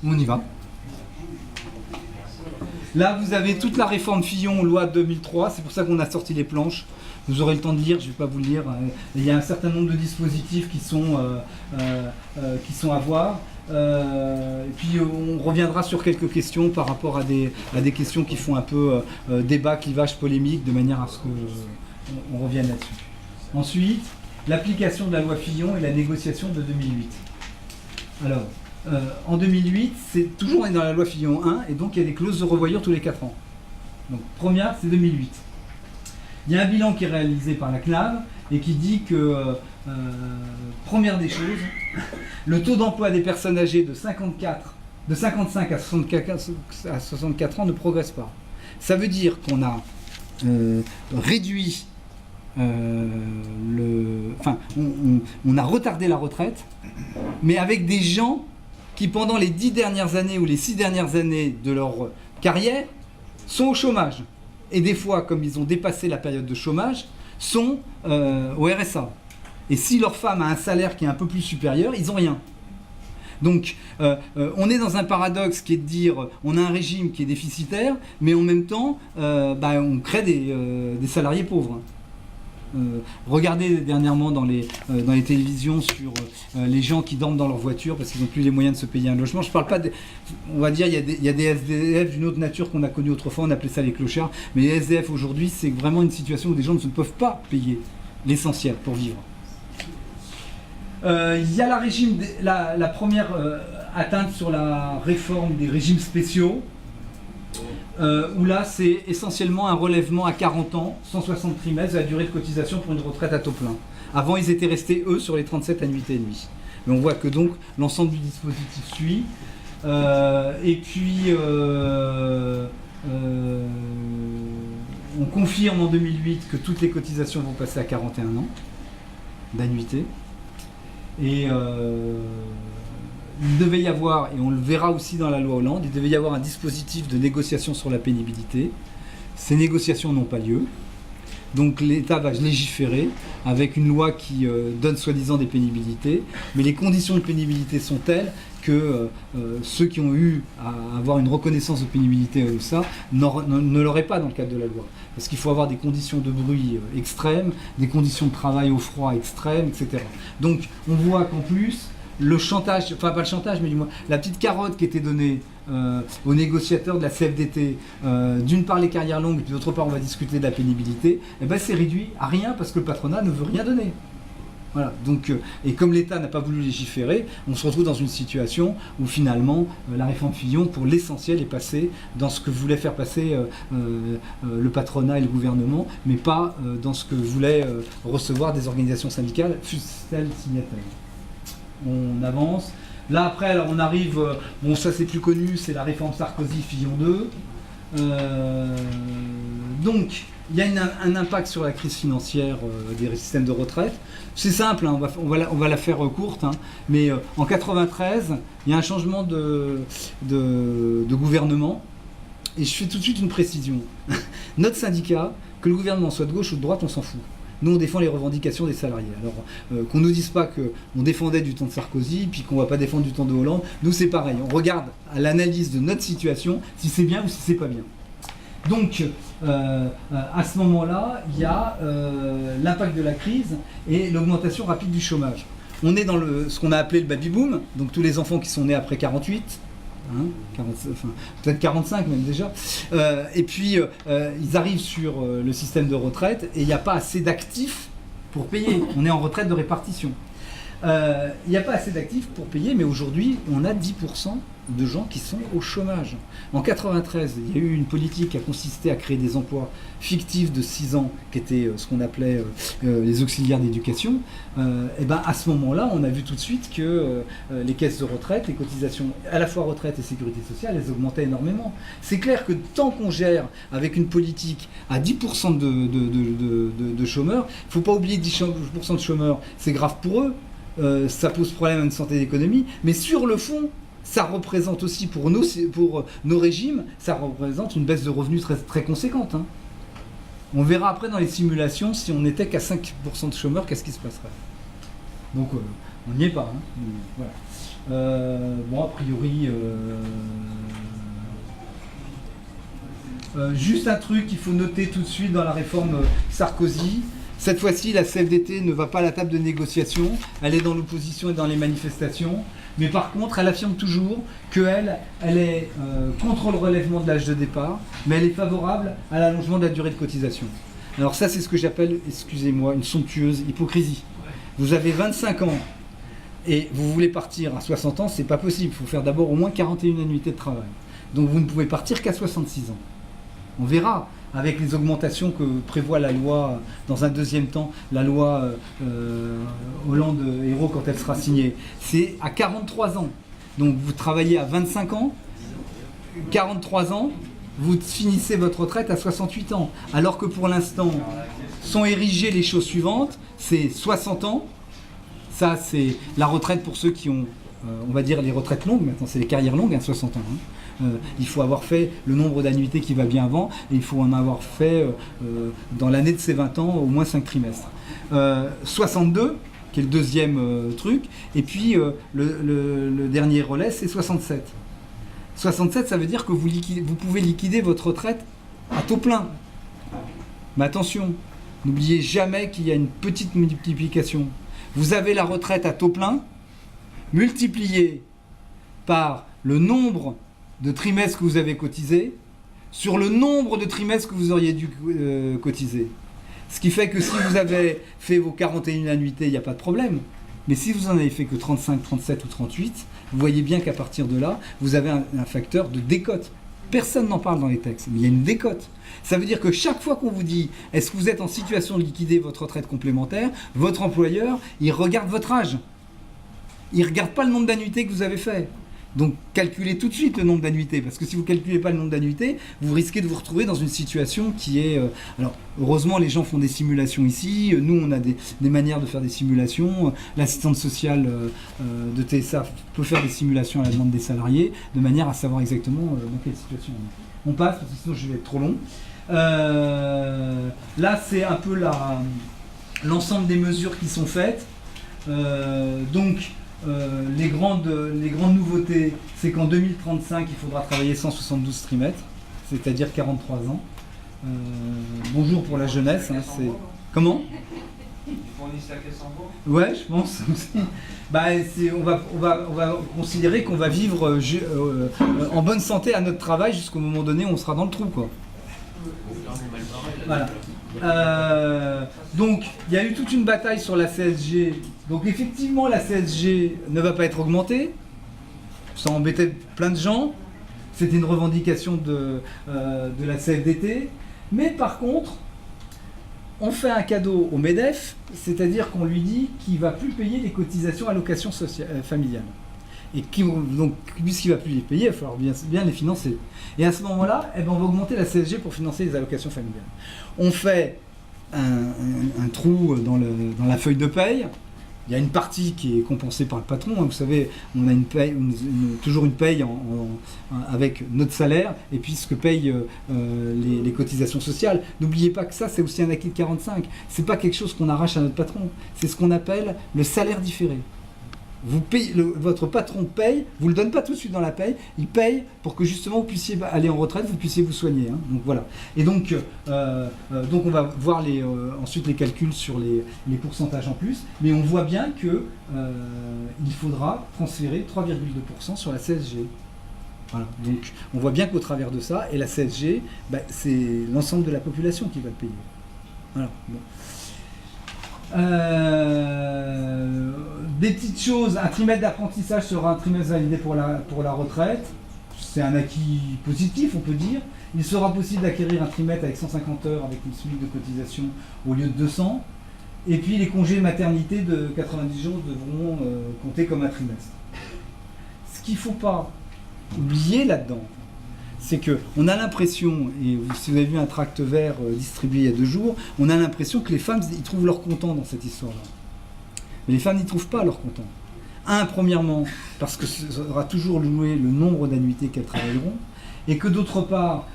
On y va. Là, vous avez toute la réforme Fillon, loi de 2003. C'est pour ça qu'on a sorti les planches. Vous aurez le temps de lire, je ne vais pas vous le lire. Il y a un certain nombre de dispositifs qui sont à voir. Et puis on reviendra sur quelques questions par rapport à des questions qui font un peu débat, clivage, polémique, de manière à ce qu'on revienne là-dessus. Ensuite, l'application de la loi Fillon et la négociation de 2008. Alors, en 2008, c'est toujours dans la loi Fillon 1, et donc il y a des clauses de revoyure tous les 4 ans. Donc, première, c'est 2008. Il y a un bilan qui est réalisé par la CNAV et qui dit que, première des choses, le taux d'emploi des personnes âgées de 55 à 64 ans ne progresse pas. Ça veut dire qu'on a réduit, on a retardé la retraite, mais avec des gens qui, pendant les 10 dernières années ou les 6 dernières années de leur carrière, sont au chômage. Et des fois, comme ils ont dépassé la période de chômage, sont au RSA. Et si leur femme a un salaire qui est un peu plus supérieur, ils n'ont rien. Donc, on est dans un paradoxe qui est de dire, on a un régime qui est déficitaire, mais en même temps, on crée des salariés pauvres. Regardez dernièrement dans les télévisions sur les gens qui dorment dans leur voiture parce qu'ils n'ont plus les moyens de se payer un logement. Je parle pas on va dire il y a des SDF d'une autre nature qu'on a connu autrefois, on appelait ça les clochards, mais les SDF aujourd'hui c'est vraiment une situation où des gens ne peuvent pas payer l'essentiel pour vivre. Il y a la première atteinte sur la réforme des régimes spéciaux. Où là c'est essentiellement un relèvement à 40 ans, 160 trimestres de la durée de cotisation pour une retraite à taux plein. Avant ils étaient restés eux sur les 37 annuités-et-demie. Mais on voit que donc l'ensemble du dispositif suit. Et puis on confirme en 2008 que toutes les cotisations vont passer à 41 ans d'annuité. Et il devait y avoir, et on le verra aussi dans la loi Hollande, il devait y avoir un dispositif de négociation sur la pénibilité. Ces négociations n'ont pas lieu. Donc l'État va légiférer avec une loi qui donne soi-disant des pénibilités, mais les conditions de pénibilité sont telles que ceux qui ont eu à avoir une reconnaissance de pénibilité ou ça ne l'auraient pas dans le cadre de la loi. Parce qu'il faut avoir des conditions de bruit extrêmes, des conditions de travail au froid extrêmes, etc. Donc on voit qu'en plus, le chantage, enfin pas le chantage, mais du moins la petite carotte qui était donnée aux négociateurs de la CFDT, d'une part les carrières longues, et puis d'autre part on va discuter de la pénibilité, et ben c'est réduit à rien parce que le patronat ne veut rien donner. Voilà. Donc, et comme l'État n'a pas voulu légiférer, on se retrouve dans une situation où finalement la réforme Fillon, pour l'essentiel, est passée dans ce que voulait faire passer le patronat et le gouvernement, mais pas dans ce que voulaient recevoir des organisations syndicales, fussent-elles signataires. On avance. Là après, alors on arrive, bon ça c'est plus connu, c'est la réforme Sarkozy-Fillon 2. Donc il y a un impact sur la crise financière des systèmes de retraite. C'est simple, hein, on va la faire courte, hein, mais en 93, il y a un changement de gouvernement. Et je fais tout de suite une précision. Notre syndicat, que le gouvernement soit de gauche ou de droite, on s'en fout. Nous, on défend les revendications des salariés. Alors, qu'on ne nous dise pas qu'on défendait du temps de Sarkozy, puis qu'on ne va pas défendre du temps de Hollande, nous, c'est pareil. On regarde à l'analyse de notre situation, si c'est bien ou si c'est pas bien. Donc, à ce moment-là, il y a l'impact de la crise et l'augmentation rapide du chômage. On est dans ce qu'on a appelé le baby-boom, donc tous les enfants qui sont nés après 48, peut-être 45 même déjà, et puis ils arrivent sur le système de retraite et il n'y a pas assez d'actifs pour payer. On est en retraite de répartition. Il n'y a pas assez d'actifs pour payer, mais aujourd'hui on a 10% de gens qui sont au chômage. En 93, il y a eu une politique qui a consisté à créer des emplois fictifs de 6 ans, qui étaient ce qu'on appelait les auxiliaires d'éducation. Et ben à ce moment-là, on a vu tout de suite que les caisses de retraite, les cotisations à la fois retraite et sécurité sociale, elles augmentaient énormément. C'est clair que tant qu'on gère avec une politique à 10% de chômeurs, il ne faut pas oublier 10% de chômeurs, c'est grave pour eux, ça pose problème à une santé d'économie, mais sur le fond, ça représente aussi pour nos régimes, ça représente une baisse de revenus très, très conséquente. Hein. On verra après dans les simulations, si on n'était qu'à 5% de chômeurs, qu'est-ce qui se passerait. Donc on n'y est pas. Hein. Bon, a priori, juste un truc qu'il faut noter tout de suite dans la réforme Sarkozy. Cette fois-ci, la CFDT ne va pas à la table de négociation, elle est dans l'opposition et dans les manifestations. Mais par contre, elle affirme toujours qu'elle est contre le relèvement de l'âge de départ, mais elle est favorable à l'allongement de la durée de cotisation. Alors ça, c'est ce que j'appelle, excusez-moi, une somptueuse hypocrisie. Vous avez 25 ans et vous voulez partir à 60 ans, c'est pas possible. Il faut faire d'abord au moins 41 annuités de travail. Donc vous ne pouvez partir qu'à 66 ans. On verra avec les augmentations que prévoit la loi, dans un deuxième temps, la loi Hollande-Hérault quand elle sera signée. C'est à 43 ans. Donc vous travaillez à 25 ans, 43 ans, vous finissez votre retraite à 68 ans. Alors que pour l'instant, sont érigées les choses suivantes, c'est 60 ans, ça c'est la retraite pour ceux qui ont, on va dire les retraites longues, maintenant c'est les carrières longues, 60 ans. Il faut avoir fait le nombre d'annuités qui va bien avant, et il faut en avoir fait dans l'année de ses 20 ans au moins 5 trimestres. 62, qui est le deuxième truc, et puis le dernier relais c'est 67. 67, ça veut dire que vous pouvez liquider votre retraite à taux plein. Mais attention, n'oubliez jamais qu'il y a une petite multiplication. Vous avez la retraite à taux plein, multipliée par le nombre de trimestres que vous avez cotisé, sur le nombre de trimestres que vous auriez dû cotiser. Ce qui fait que si vous avez fait vos 41 annuités, il n'y a pas de problème. Mais si vous en avez fait que 35, 37 ou 38, vous voyez bien qu'à partir de là, vous avez un facteur de décote. Personne n'en parle dans les textes, mais il y a une décote. Ça veut dire que chaque fois qu'on vous dit « est-ce que vous êtes en situation de liquider votre retraite complémentaire ?», votre employeur, il regarde votre âge. Il ne regarde pas le nombre d'annuités que vous avez fait. Donc calculez tout de suite le nombre d'annuités, parce que si vous ne calculez pas le nombre d'annuités, vous risquez de vous retrouver dans une situation qui est... alors heureusement les gens font des simulations ici, nous on a des manières de faire des simulations, l'assistante sociale de TSA peut faire des simulations à la demande des salariés, de manière à savoir exactement dans quelle situation on est. On passe, parce que sinon je vais être trop long. Là c'est un peu l'ensemble des mesures qui sont faites. Les grandes nouveautés, c'est qu'en 2035, il faudra travailler 172 trimestres, c'est-à-dire 43 ans. Bonjour pour la jeunesse. Hein, c'est... Comment ? Ils fournissent la caisse en bois ? Ouais, je pense aussi. On va considérer qu'on va vivre en bonne santé à notre travail jusqu'au moment donné où on sera dans le trou, quoi. Voilà. Donc, il y a eu toute une bataille sur la CSG. Donc, effectivement, la CSG ne va pas être augmentée. Ça embêtait plein de gens. C'était une revendication de la CFDT. Mais par contre, on fait un cadeau au MEDEF, c'est-à-dire qu'on lui dit qu'il ne va plus payer les cotisations allocations familiales. Et donc, puisqu'il ne va plus les payer, il va falloir bien les financer. Et à ce moment-là, on va augmenter la CSG pour financer les allocations familiales. On fait un trou dans la feuille de paye. Il y a une partie qui est compensée par le patron. Vous savez, on a toujours une paye avec notre salaire et puis ce que payent les cotisations sociales. N'oubliez pas que ça, c'est aussi un acquis de 45. Ce n'est pas quelque chose qu'on arrache à notre patron. C'est ce qu'on appelle le salaire différé. Vous payez, votre patron paye, vous ne le donne pas tout de suite dans la paye, il paye pour que justement vous puissiez aller en retraite, vous puissiez vous soigner. Hein. Donc voilà. Et donc on va voir ensuite les calculs sur les pourcentages en plus, mais on voit bien que il faudra transférer 3,2% sur la CSG. Voilà. Donc on voit bien qu'au travers de ça, et la CSG, c'est l'ensemble de la population qui va le payer. Voilà. Bon. Des petites choses, un trimestre d'apprentissage sera un trimestre validé pour la retraite. C'est un acquis positif, on peut dire. Il sera possible d'acquérir un trimestre avec 150 heures avec une SMIC de cotisation au lieu de 200. Et puis les congés maternité de 90 jours devront compter comme un trimestre. Ce qu'il ne faut pas oublier là-dedans, c'est qu'on a l'impression, et si vous avez vu un tract vert distribué il y a 2 jours, on a l'impression que les femmes ils trouvent leur content dans cette histoire-là. Mais les femmes n'y trouvent pas leur content. Premièrement, parce que ça sera toujours joué le nombre d'annuités qu'elles travailleront, et que d'autre part,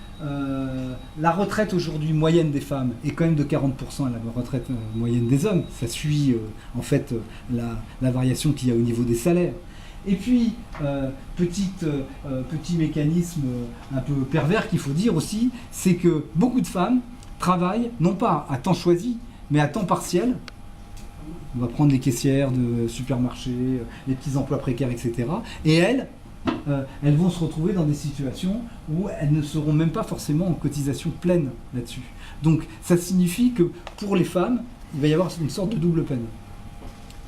la retraite aujourd'hui moyenne des femmes est quand même de 40% à la retraite moyenne des hommes. Ça suit en fait la variation qu'il y a au niveau des salaires. Et puis, petit mécanisme un peu pervers qu'il faut dire aussi, c'est que beaucoup de femmes travaillent, non pas à temps choisi, mais à temps partiel. On va prendre les caissières de supermarchés, les petits emplois précaires, etc. Et elles vont se retrouver dans des situations où elles ne seront même pas forcément en cotisation pleine là-dessus. Donc ça signifie que pour les femmes, il va y avoir une sorte de double peine.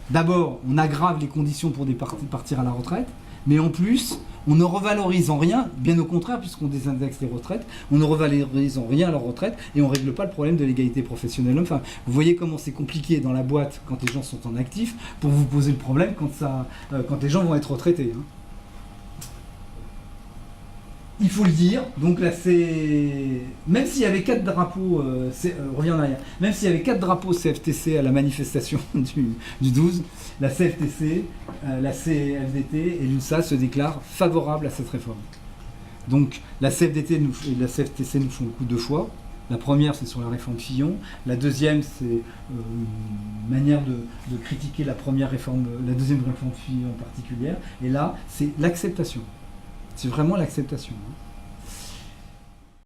D'abord, on aggrave les conditions pour partir à la retraite, mais en plus, on ne revalorise en rien, bien au contraire, puisqu'on désindexe les retraites, on ne revalorise en rien leur retraite et on ne règle pas le problème de l'égalité professionnelle. Enfin, vous voyez comment c'est compliqué dans la boîte quand les gens sont en actif pour vous poser le problème quand les gens vont être retraités. Hein. Il faut le dire, donc là c'est... Même s'il y avait 4 drapeaux, reviens en arrière, même s'il y avait 4 drapeaux CFTC à la manifestation du 12, la CFTC, la CFDT et l'UNSA se déclarent favorables à cette réforme. Donc la CFDT et la CFTC nous font le coup 2 fois. La première, c'est sur la réforme Fillon. La deuxième, c'est une manière de critiquer la deuxième réforme Fillon en particulier. Et là, c'est l'acceptation. C'est vraiment l'acceptation.